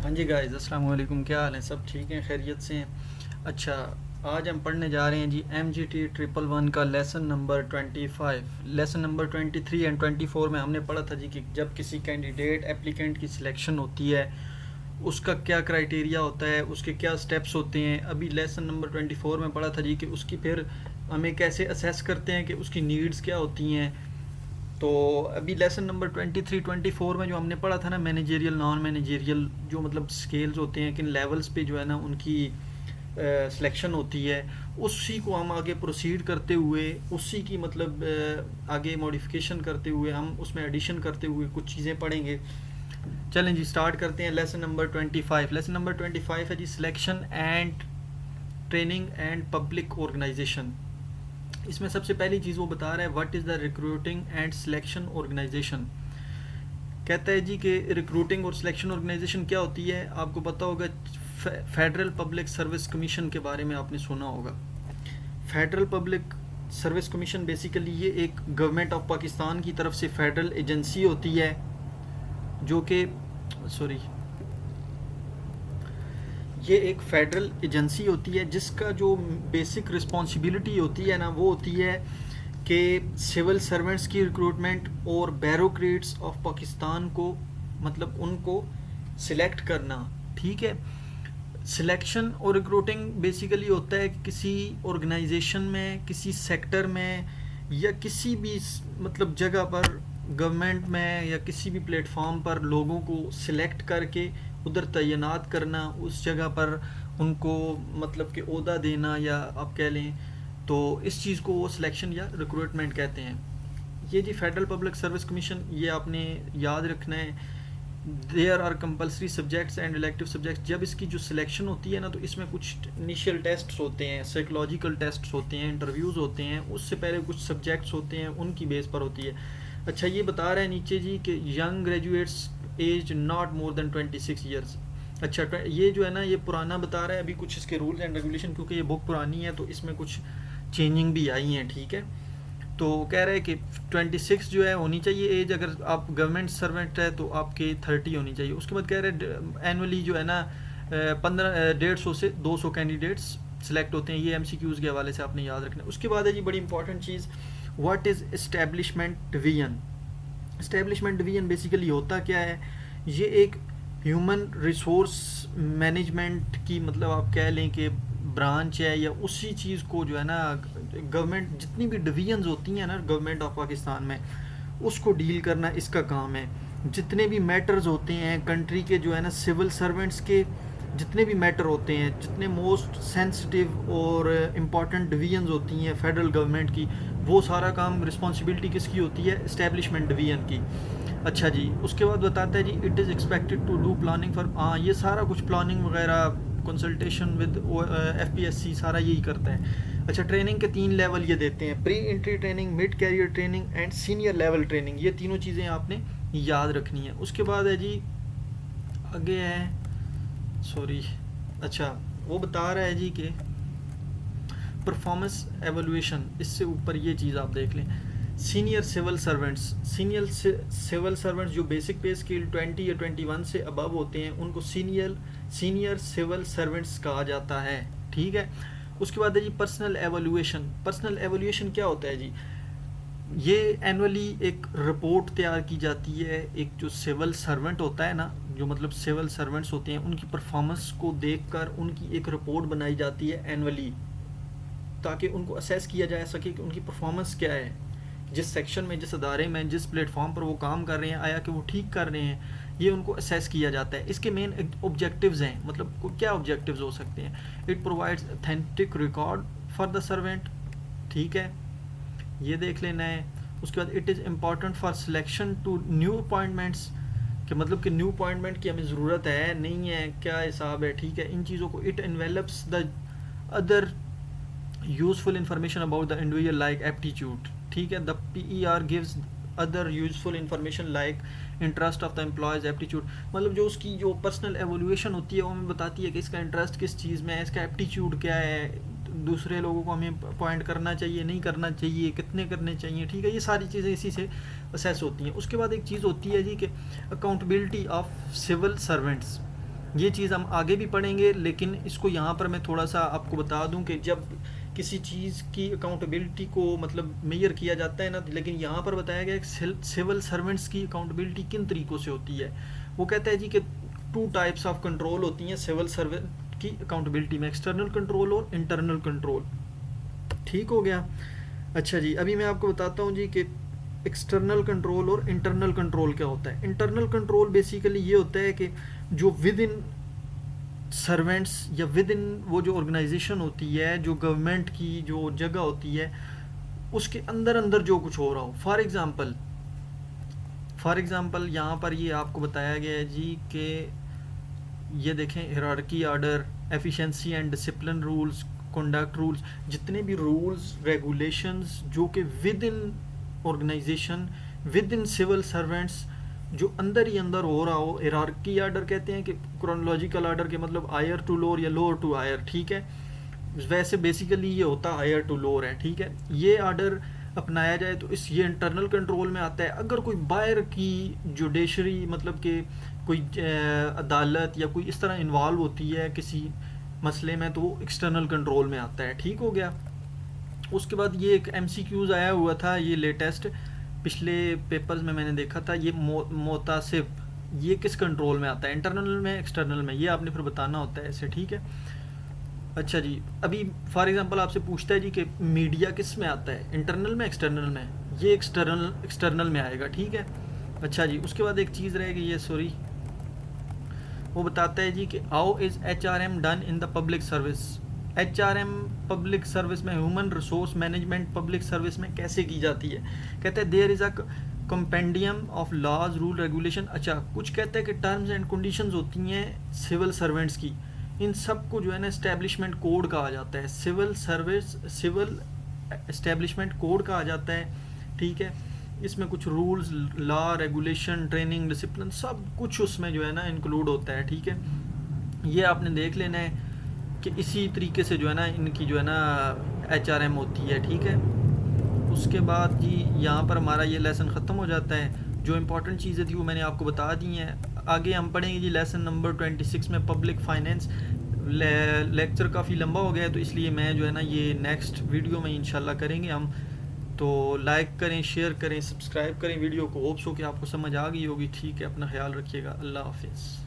हाँ जी गाइस, अस्सलाम वालेकुम। क्या हाल है? सब ठीक हैं, खैरियत से हैं? अच्छा, आज हम पढ़ने जा रहे हैं जी MGT 111 का lesson number 25। Lesson number 23 and 24 में हमने पढ़ा था जी कि जब किसी कैंडिडेट एप्लीकेंट की सिलेक्शन होती है उसका क्या क्राइटेरिया होता है, उसके क्या स्टेप्स होते हैं। अभी लेसन नंबर 24 में पढ़ा था जी कि उसकी फिर हमें कैसे असेस करते हैं कि उसकी नीड्स क्या होती हैं। तो अभी लेसन नंबर 23-24 में जो हमने पढ़ा था ना, मैनेजेरियल नॉन मैनेजेरियल जो मतलब स्केल्स होते हैं, किन लेवल्स पे जो है ना उनकी सिलेक्शन होती है, उसी को हम आगे प्रोसीड करते हुए उसी की मतलब आगे मॉडिफिकेशन करते हुए हम उसमें एडिशन करते हुए कुछ चीज़ें पढ़ेंगे। चलें जी, स्टार्ट करते हैं लेसन नंबर 25। लेसन नंबर 25 है जी selection and training and public organisation. इसमें सबसे पहली चीज़ वो बता रहा है what is the recruiting and selection organisation. कहता है जी कि रिक्रूटिंग और सिलेक्शन ऑर्गेनाइजेशन क्या होती है। आपको पता होगा फेडरल पब्लिक सर्विस कमीशन के बारे में आपने सुना होगा। Federal public service commission basically ये एक गवर्नमेंट ऑफ पाकिस्तान की तरफ से फेडरल एजेंसी होती है जो कि सॉरी ये एक फेडरल एजेंसी होती है जिसका जो बेसिक रिस्पॉन्सिबिलिटी होती है ना वो होती है कि सिविल सर्वेंट्स की रिक्रूटमेंट और बैरोक्रेट्स ऑफ पाकिस्तान को मतलब उनको सिलेक्ट करना। ठीक है, सिलेक्शन और रिक्रूटिंग बेसिकली होता है कि किसी ऑर्गेनाइजेशन में, किसी सेक्टर में या किसी भी मतलब जगह पर, गवर्नमेंट में या किसी भी प्लेटफॉर्म पर लोगों को सिलेक्ट करके उधर तैनात करना, उस जगह पर उनको मतलब कि ओहदा देना या आप कह लें तो इस चीज़ को वो सिलेक्शन या रिक्रूटमेंट कहते हैं। ये जी फेडरल पब्लिक सर्विस कमीशन, ये आपने याद रखना है। There are compulsory subjects and elective subjects. जब इसकी जो सिलेक्शन होती है ना तो इसमें कुछ इनिशियल टेस्ट्स होते हैं, साइकोलॉजिकल टेस्ट्स होते हैं, इंटरव्यूज़ होते हैं, उससे पहले कुछ सब्जेक्ट्स होते हैं, उनकी बेस पर होती है। अच्छा, ये बता रहे हैं नीचे जी कि young graduates age not more than 26 years. अच्छा, ये जो है ना ये पुराना बता रहा है, अभी कुछ इसके रूल्स एंड रेगुलेशन, क्योंकि ये बुक पुरानी है तो इसमें कुछ चेंजिंग भी आई हैं। ठीक है, तो कह रहे हैं कि 26 जो है होनी चाहिए एज। अगर आप गवर्नमेंट सर्वेंट है तो आपके 30 होनी चाहिए। उसके बाद कह रहे हैं एनुअली जो है ना 150 से 200 कैंडिडेट्स सिलेक्ट होते हैं। ये MCQs के हवाले से आपने याद रखना है। उसके बाद है जी बड़ी important cheese, what is establishment division. Establishment division basically होता क्या है, ये एक ह्यूमन रिसोर्स मैनेजमेंट की मतलब आप कह लें कि ब्रांच है, या उसी चीज़ को जो है ना गवर्नमेंट जितनी भी डिवीजन्स होती हैं ना गवर्नमेंट ऑफ पाकिस्तान में उसको डील करना इसका काम है। जितने भी मैटर्स होते हैं कंट्री के जो है ना सिविल सर्वेंट्स के, जितने भी मैटर होते हैं, जितने मोस्ट सेंसिटिव और इम्पॉर्टेंट डिवीजन्स होती हैं फेडरल गवर्नमेंट की, वो सारा काम रिस्पॉन्सिबिलिटी किसकी होती है? इस्टेब्लिशमेंट डिवीजन की। अच्छा जी, उसके बाद बताता है जी it is expected to do planning for, हाँ ये सारा कुछ प्लानिंग वगैरह कंसल्टेशन विद FPSC सारा यही करता है। अच्छा, ट्रेनिंग के 3 लेवल ये देते हैं, pre entry training, mid career training and senior level training. ये तीनों चीज़ें आपने याद रखनी है। उसके बाद है जी आगे है सॉरी अच्छा वो बता रहा है जी कि परफॉर्मेंस एवोल्यूशन, इससे ऊपर ये चीज़ आप देख लें। Senior civil servants, senior civil servants जो बेसिक पे स्केल 20 या 21 से अबव होते हैं उनको सीनियर सिविल सर्वेंट्स कहा जाता है। ठीक है, उसके बाद है जी पर्सनल एवोल्यूशन। पर्सनल एवोल्यूशन क्या होता है जी, ये एनुअली एक रिपोर्ट तैयार की जाती है। एक जो सिविल सर्वेंट होता है ना, जो मतलब सिविल सर्वेंट्स होते हैं उनकी परफॉर्मेंस को देखकर उनकी एक रिपोर्ट बनाई जाती है एनुअली, ताकि उनको असेस किया जा सके कि उनकी परफॉर्मेंस क्या है, जिस सेक्शन में, जिस अदारे में, जिस प्लेटफॉर्म पर वो काम कर रहे हैं, आया कि वो ठीक कर रहे हैं, ये उनको असेस किया जाता है। इसके मेन ऑब्जेक्टिव्स हैं, मतलब क्या ऑब्जेक्टिव्स हो सकते हैं? It provides authentic record for the servant. ठीक है, ये देख लेना है। उसके बाद it is important for selection to new appointments, कि मतलब कि न्यू अपॉइंटमेंट की हमें ज़रूरत है नहीं है, क्या हिसाब है। ठीक है, इन चीज़ों को it envelopes the other useful information about the individual like aptitude. ठीक है, the PER gives other useful information like interest of the employees aptitude, मतलब जो उसकी जो पर्सनल एवोल्यूशन होती है वो हमें बताती है कि इसका इंटरेस्ट किस चीज़ में है, इसका एप्टीट्यूड क्या है, दूसरे लोगों को हमें अपॉइंट करना चाहिए, नहीं करना चाहिए, कितने करने चाहिए। ठीक है, ये सारी चीज़ें इसी से असेस होती हैं। उसके बाद एक चीज़ होती है जी कि अकाउंटेबिलिटी ऑफ सिविल सर्वेंट्स। ये चीज़ हम आगे भी पढ़ेंगे, लेकिन इसको यहाँ पर मैं थोड़ा सा आपको बता दूं कि जब किसी चीज़ की अकाउंटेबिलिटी को मतलब मेजर किया जाता है ना, लेकिन यहाँ पर बताया गया है कि सिविल सर्वेंट्स की अकाउंटेबिलिटी किन तरीक़ों से होती है। वो कहता है जी कि 2 टाइप्स ऑफ कंट्रोल होती हैं सिविल सर्वेंट की अकाउंटेबिलिटी में, एक्सटर्नल कंट्रोल और इंटरनल कंट्रोल। ठीक हो गया। अच्छा जी, अभी मैं आपको बताता हूँ जी कि एक्सटर्नल कंट्रोल और इंटरनल कंट्रोल क्या होता है। इंटरनल कंट्रोल बेसिकली ये होता है कि जो विद इन सर्वेंट्स या विद इन वो जो ऑर्गेनाइजेशन होती है, जो गवर्नमेंट की जो जगह होती है, उसके अंदर अंदर जो कुछ हो रहा हो। फॉर एग्ज़ाम्पल यहाँ पर ये आपको बताया गया है जी कि ये देखें, hierarchy order, efficiency and discipline rules, conduct rules, जितने भी रूल्स रेगुलेशंस जो कि within organisation, within civil servants जो अंदर ही अंदर हो रहा हो। हायरार्की ऑर्डर कहते हैं कि क्रोनोलॉजिकल ऑर्डर के मतलब हायर टू लोअर या लोअर टू हायर, ठीक है। वैसे बेसिकली ये होता हायर टू लोअर है, ठीक है। ये ऑर्डर अपनाया जाए तो इस ये इंटरनल कंट्रोल में आता है। अगर कोई बाहर की जुडिशरी मतलब कि कोई अदालत या कोई इस तरह इन्वॉल्व होती है किसी मसले में, तो वो एक्सटर्नल कंट्रोल में आता है। ठीक हो गया। उसके बाद ये एक MCQs आया हुआ था, ये लेटेस्ट पिछले पेपर्स में मैंने देखा था। ये मोतासिब, ये किस कंट्रोल में आता है, इंटरनल में एक्सटर्नल में, ये आपने फिर बताना होता है ऐसे, ठीक है। अच्छा जी, अभी फॉर एग्जांपल आपसे पूछता है जी कि मीडिया किस में आता है, इंटरनल में एक्सटर्नल में, ये एक्सटर्नल में आएगा, ठीक है। अच्छा जी, उसके बाद एक चीज़ रहेगी ये, सॉरी, वो बताता है जी कि how is HRM done in the public service. HRM public service में, human resource management public service में कैसे की जाती है। कहते हैं there is a compendium of laws rule regulation. अच्छा, कुछ कहते हैं कि टर्म्स एंड कंडीशंस होती हैं सिविल सर्वेंट्स की, इन सब को जो है ना एस्टेब्लिशमेंट कोड कहा जाता है, सिविल एस्टेब्लिशमेंट कोड कहा जाता है, ठीक है। इसमें कुछ rules, law, regulation, training, discipline, सब कुछ उसमें जो है ना इंक्लूड होता है, ठीक है। ये आपने देख लेना है कि इसी तरीके से जो है ना इनकी जो है ना HRM होती है, ठीक है। उसके बाद जी यहाँ पर हमारा ये लेसन ख़त्म हो जाता है। जो इम्पोर्टेंट चीज़ें थी वो मैंने आपको बता दी हैं। आगे हम पढ़ेंगे जी लेसन नंबर 26 में पब्लिक फाइनेंस। लेक्चर काफ़ी लंबा हो गया है, तो इसलिए मैं जो है ना ये नेक्स्ट वीडियो में इंशाल्लाह करेंगे हम। तो लाइक करें, शेयर करें, सब्सक्राइब करें वीडियो को। होप्स हो कि आपको समझ आ गई होगी, ठीक है। अपना ख्याल रखिएगा, अल्लाह हाफिज़।